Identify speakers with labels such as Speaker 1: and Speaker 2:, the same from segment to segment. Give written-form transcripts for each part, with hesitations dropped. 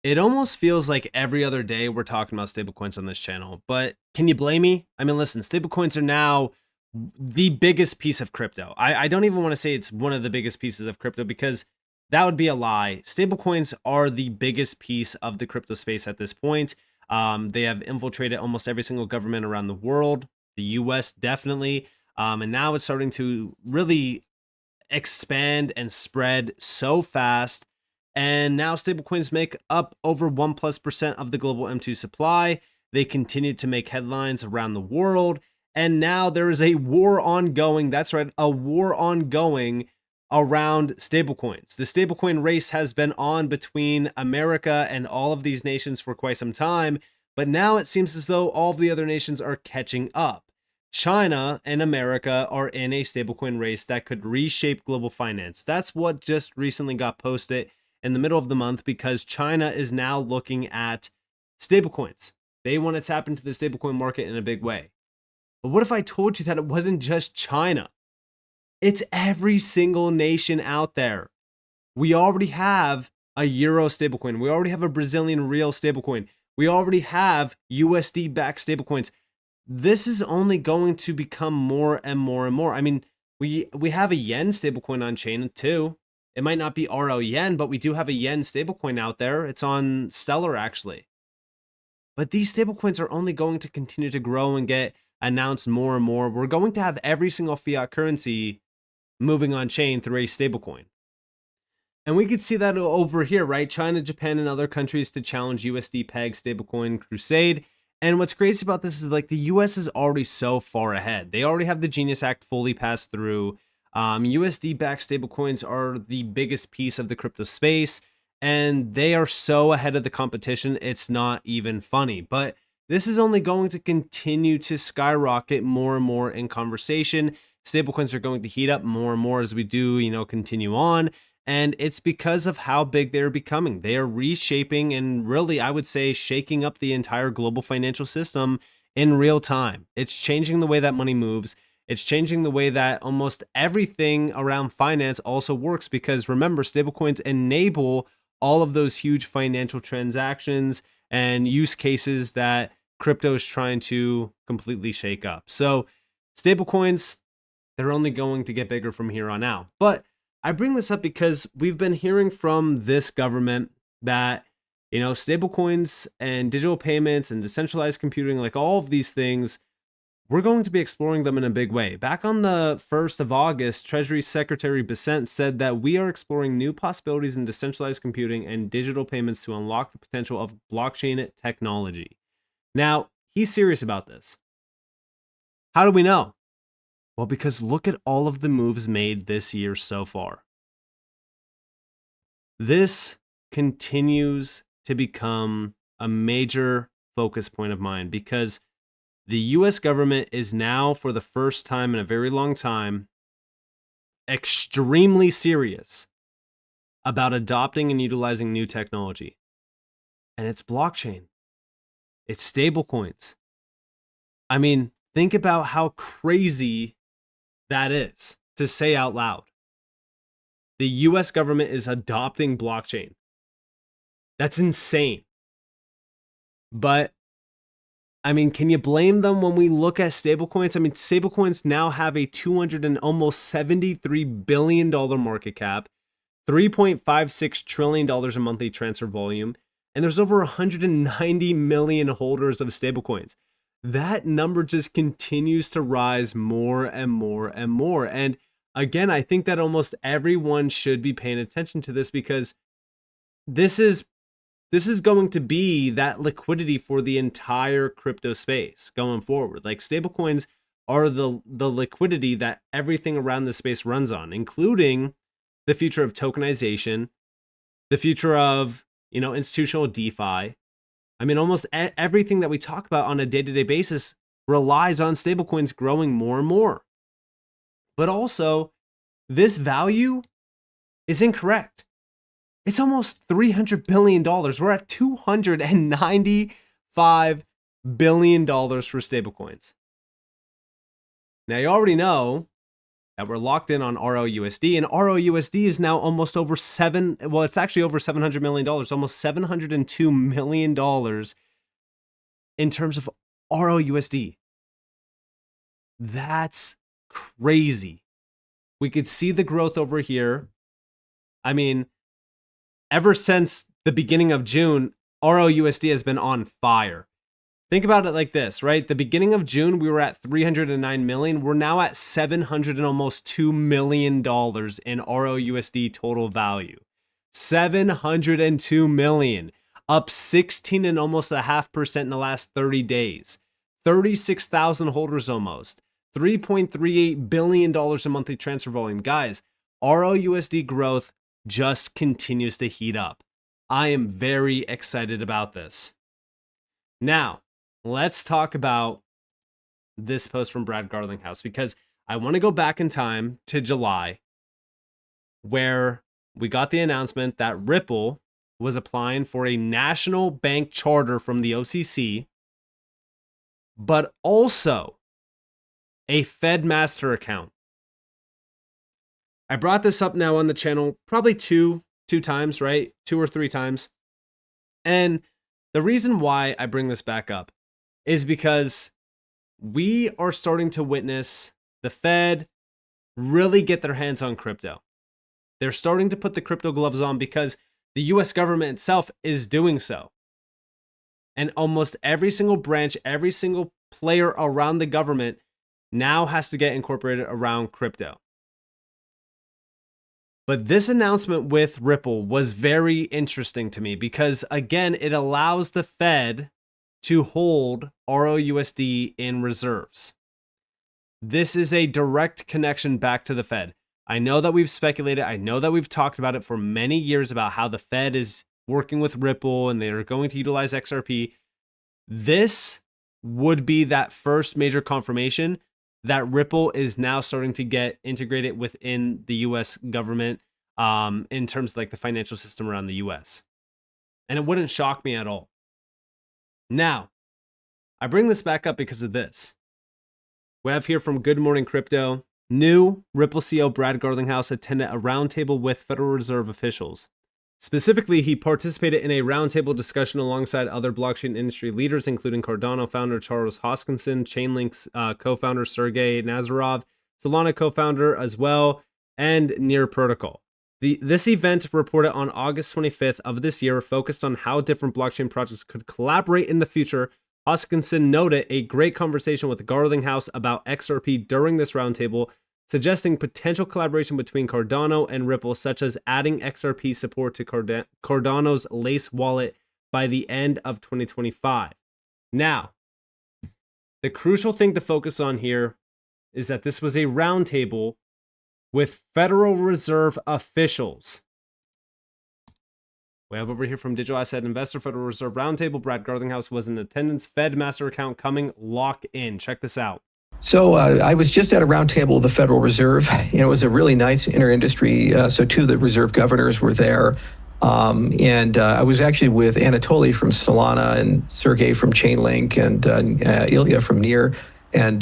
Speaker 1: It almost feels like every other day we're talking about stablecoins on this channel, but can you blame me? I mean, listen, stablecoins are now the biggest piece of crypto. I don't even want to say it's one of the biggest pieces of crypto because that would be a lie. Stablecoins are the biggest piece of the crypto space at this point. They have infiltrated almost every single government around the world, the US definitely. And now it's starting to really expand and spread so fast. And now stablecoins make up over 1+% of the global M2 supply. They continue to make headlines around the world. And now there is a war ongoing. That's right, a war ongoing around stablecoins. The stablecoin race has been on between America and all of these nations for quite some time. But now it seems as though all of the other nations are catching up. China and America are in a stablecoin race that could reshape global finance. That's what just recently got posted in the middle of the month because China is now looking at stablecoins. They want to tap into the stablecoin market in a big way. But what if I told you that it wasn't just China? It's every single nation out there. We already have a euro stablecoin. We already have a Brazilian real stablecoin. We already have USD-backed stablecoins. This is only going to become more and more and more. I mean, we have a yen stablecoin on chain too. It might not be RL yen, but we do have a yen stablecoin out there. It's on Stellar actually. But these stablecoins are only going to continue to grow and get announced more and more. We're going to have every single fiat currency moving on chain through a stablecoin. And we could see that over here, right? China, Japan, and other countries to challenge USD peg stablecoin crusade. And what's crazy about this is like the US is already so far ahead. They already have the Genius Act fully passed through. USD-backed stablecoins are the biggest piece of the crypto space, and they are so ahead of the competition, it's not even funny. But this is only going to continue to skyrocket more and more in conversation. Stablecoins are going to heat up more and more as we do, continue on. And it's because of how big they're becoming. They are reshaping and really, I would say, shaking up the entire global financial system in real time. It's changing the way that money moves. It's changing the way that almost everything around finance also works because remember, stablecoins enable all of those huge financial transactions and use cases that crypto is trying to completely shake up. So stablecoins, they're only going to get bigger from here on out. But I bring this up because we've been hearing from this government that, stablecoins and digital payments and decentralized computing, like all of these things, we're going to be exploring them in a big way. Back on the 1st of August, Treasury Secretary DCENT said that we are exploring new possibilities in decentralized computing and digital payments to unlock the potential of blockchain technology. Now, he's serious about this. How do we know? Well, because look at all of the moves made this year so far. This continues to become a major focus point of mine because the US government is now, for the first time in a very long time, extremely serious about adopting and utilizing new technology. And it's blockchain. It's stablecoins. I mean, think about how crazy that is to say out loud. The US government is adopting blockchain. That's insane. But I mean, can you blame them when we look at stablecoins? I mean, stablecoins now have a $273 billion market cap, $3.56 trillion in monthly transfer volume, and there's over 190 million holders of stablecoins. That number just continues to rise more and more and more. And again, I think that almost everyone should be paying attention to this because this is going to be that liquidity for the entire crypto space going forward. Like stablecoins are the liquidity that everything around the space runs on, including the future of tokenization, the future of, institutional DeFi. I mean, almost everything that we talk about on a day-to-day basis relies on stablecoins growing more and more. But also, this value is incorrect. It's almost $300 billion. We're at $295 billion for stablecoins. Now, you already know that were locked in on RLUSD, and RLUSD is now almost over it's actually over $700 million, almost $702 million in terms of RLUSD. That's crazy. We could see the growth over here. I mean, ever since the beginning of June, RLUSD has been on fire. Think about it like this, right? The beginning of June, we were at 309 million. We're now at 700 and almost $2 million in RLUSD total value. 702 million, up 16 and almost 0.5% in the last 30 days. 36,000 holders almost. $3.38 billion in monthly transfer volume. Guys, RLUSD growth just continues to heat up. I am very excited about this. Now, let's talk about this post from Brad Garlinghouse, because I want to go back in time to July, where we got the announcement that Ripple was applying for a national bank charter from the OCC, but also a Fed master account. I brought this up now on the channel probably two times, right? 2 or 3 times. And the reason why I bring this back up is because we are starting to witness the Fed really get their hands on crypto. They're starting to put the crypto gloves on because the US government itself is doing so. And almost every single branch, every single player around the government now has to get incorporated around crypto. But this announcement with Ripple was very interesting to me because, again, it allows the Fed to hold RLUSD in reserves. This is a direct connection back to the Fed. I know that we've speculated. I know that we've talked about it for many years about how the Fed is working with Ripple and they're going to utilize XRP. This would be that first major confirmation that Ripple is now starting to get integrated within the US government in terms of like the financial system around the US. And it wouldn't shock me at all. Now, I bring this back up because of this. We have here from Good Morning Crypto, new Ripple CEO Brad Garlinghouse attended a roundtable with Federal Reserve officials. Specifically, he participated in a roundtable discussion alongside other blockchain industry leaders, including Cardano founder Charles Hoskinson, Chainlink's co-founder Sergey Nazarov, Solana co-founder as well, and Near Protocol. This event, reported on August 25th of this year, focused on how different blockchain projects could collaborate in the future. Hoskinson noted a great conversation with Garlinghouse about XRP during this roundtable, suggesting potential collaboration between Cardano and Ripple, such as adding XRP support to Cardano's Lace wallet by the end of 2025. Now, the crucial thing to focus on here is that this was a roundtable with Federal Reserve officials. We have over here from Digital Asset Investor, Federal Reserve Roundtable. Brad Garlinghouse was in attendance. Fed master account coming, lock in. Check this out.
Speaker 2: So I was just at a roundtable of the Federal Reserve. It was a really nice inter-industry. So 2 of the reserve governors were there. And I was actually with Anatoly from Solana and Sergey from Chainlink and Ilya from Near and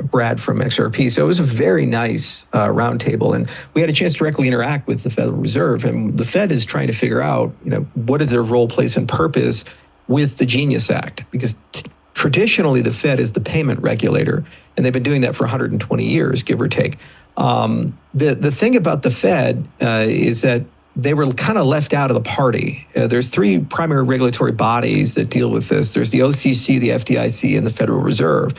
Speaker 2: Brad from XRP. So it was a very nice roundtable. And we had a chance to directly interact with the Federal Reserve. And the Fed is trying to figure out, what is their role, place, and purpose with the Genius Act? Because traditionally, the Fed is the payment regulator, and they've been doing that for 120 years, give or take. The thing about the Fed is that they were kind of left out of the party. There's 3 primary regulatory bodies that deal with this. There's the OCC, the FDIC, and the Federal Reserve.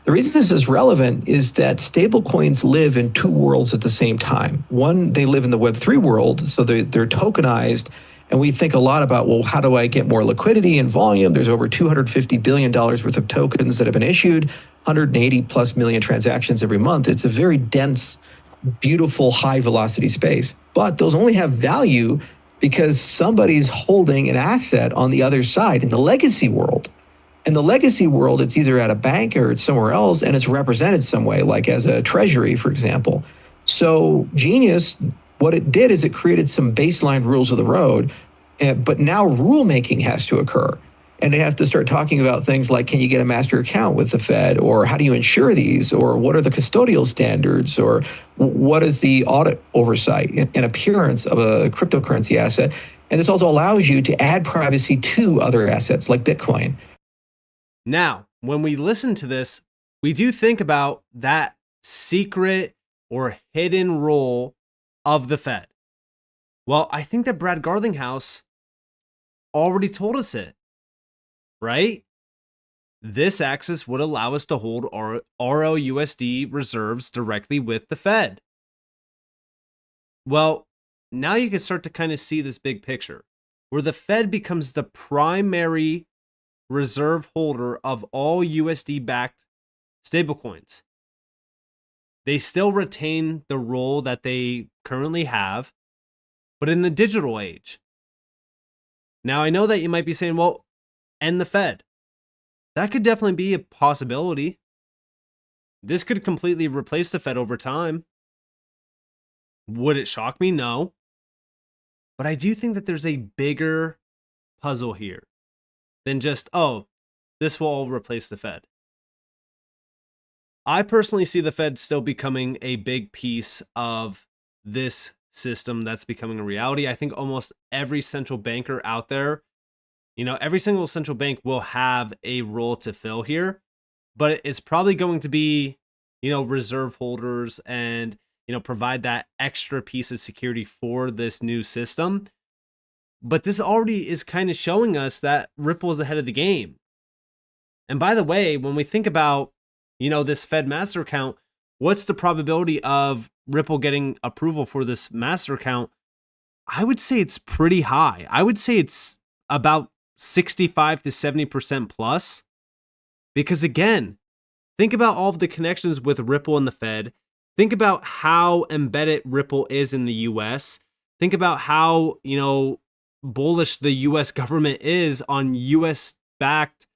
Speaker 2: The reason this is relevant is that stablecoins live in 2 worlds at the same time. One, they live in the Web3 world, so they're tokenized. And we think a lot about, well, how do I get more liquidity and volume? There's over $250 billion worth of tokens that have been issued, 180 plus million transactions every month. It's a very dense, beautiful, high velocity space. But those only have value because somebody's holding an asset on the other side in the legacy world. In the legacy world, it's either at a bank or it's somewhere else, and it's represented some way, like as a treasury, for example. So Genius, what it did is it created some baseline rules of the road, but now rulemaking has to occur. And they have to start talking about things like, can you get a master account with the Fed? Or how do you insure these? Or what are the custodial standards? Or what is the audit oversight and appearance of a cryptocurrency asset? And this also allows you to add privacy to other assets like Bitcoin.
Speaker 1: Now, when we listen to this, we do think about that secret or hidden role of the Fed. Well, I think that Brad Garlinghouse already told us it, right? This access would allow us to hold our RLUSD reserves directly with the Fed. Well, now you can start to kind of see this big picture where the Fed becomes the primary reserve holder of all USD-backed stablecoins. They still retain the role that they currently have, but in the digital age. Now, I know that you might be saying, well, and the Fed. That could definitely be a possibility. This could completely replace the Fed over time. Would it shock me? No. But I do think that there's a bigger puzzle here than just, oh, this will all replace the Fed. I personally see the Fed still becoming a big piece of this system that's becoming a reality. I think almost every central banker out there, every single central bank will have a role to fill here, but it's probably going to be, reserve holders and, provide that extra piece of security for this new system. But this already is kind of showing us that Ripple is ahead of the game. And by the way, when we think about, this Fed master account, what's the probability of Ripple getting approval for this master account? I would say it's pretty high. I would say it's about 65 to 70% plus. Because again, think about all of the connections with Ripple and the Fed. Think about how embedded Ripple is in the US. Think about how, bullish the US government is on US backed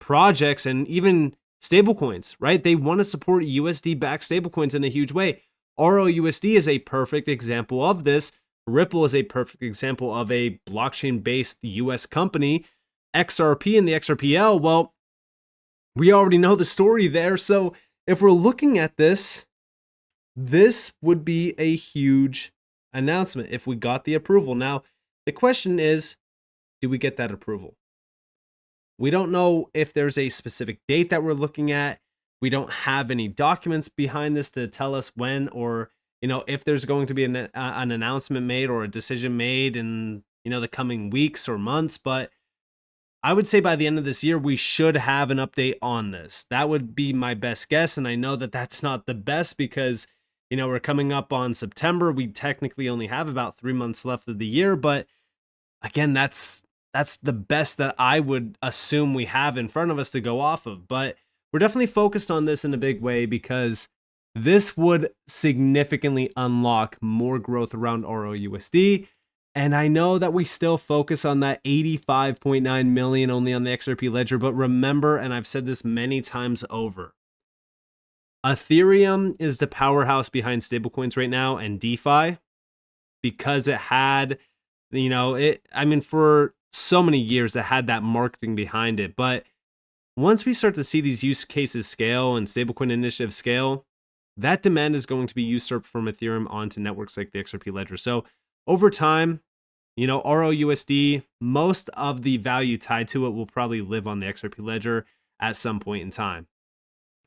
Speaker 1: projects and even stablecoins, right? They want to support USD backed stablecoins in a huge way. RLUSD is a perfect example of this. Ripple is a perfect example of a blockchain based US company. XRP and the XRPL, well, we already know the story there. So if we're looking at this would be a huge announcement if we got the approval. Now, the question is, do we get that approval? We don't know if there's a specific date that we're looking at. We don't have any documents behind this to tell us when or, if there's going to be an announcement made or a decision made in, the coming weeks or months. But I would say by the end of this year, we should have an update on this. That would be my best guess. And I know that that's not the best because, we're coming up on September. We technically only have about 3 months left of the year. But again, that's the best that I would assume we have in front of us to go off of. But we're definitely focused on this in a big way because this would significantly unlock more growth around RLUSD. And I know that we still focus on that 85.9 million only on the XRP ledger. But remember, and I've said this many times over, Ethereum is the powerhouse behind stablecoins right now and DeFi because it had, for so many years it had that marketing behind it. But once we start to see these use cases scale and stablecoin initiatives scale, that demand is going to be usurped from Ethereum onto networks like the XRP ledger. So over time, RLUSD, most of the value tied to it will probably live on the XRP ledger at some point in time.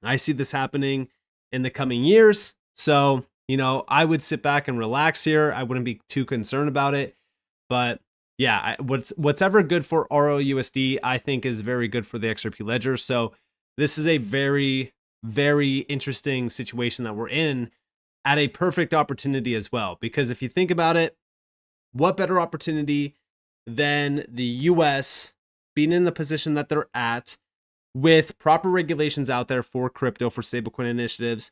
Speaker 1: I see this happening in the coming years. So, I would sit back and relax here. I wouldn't be too concerned about it. But yeah, what's ever good for RLUSD, I think is very good for the XRP ledger. So this is a very, very interesting situation that we're in at a perfect opportunity as well. Because if you think about it, what better opportunity than the US being in the position that they're at with proper regulations out there for crypto, for stablecoin initiatives,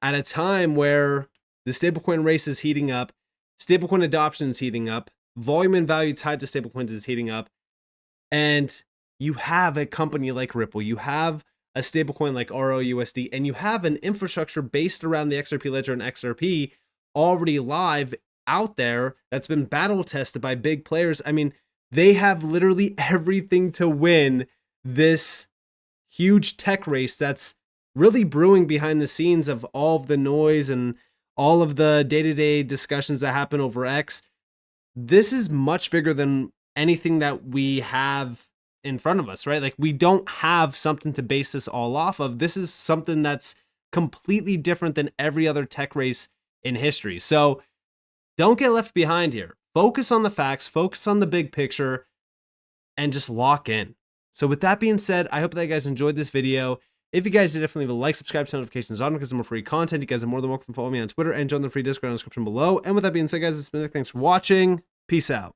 Speaker 1: at a time where the stablecoin race is heating up, stablecoin adoption is heating up, volume and value tied to stablecoins is heating up, and you have a company like Ripple, you have a stablecoin like RLUSD, and you have an infrastructure based around the XRP ledger and XRP already live out there that's been battle tested by big players. They have literally everything to win this huge tech race that's really brewing behind the scenes of all of the noise and all of the day-to-day discussions that happen over X. This is much bigger than anything that we have in front of us, right? Like, we don't have something to base this all off of. This is something that's completely different than every other tech race in history. So don't get left behind here. Focus on the facts, focus on the big picture, and just lock in. So with that being said, I hope that you guys enjoyed this video. If you guys did, definitely leave a like, subscribe, turn notifications on because there's more free content. You guys are more than welcome to follow me on Twitter and join the free Discord in the description below. And with that being said, guys, it's been Nick. Thanks for watching. Peace out.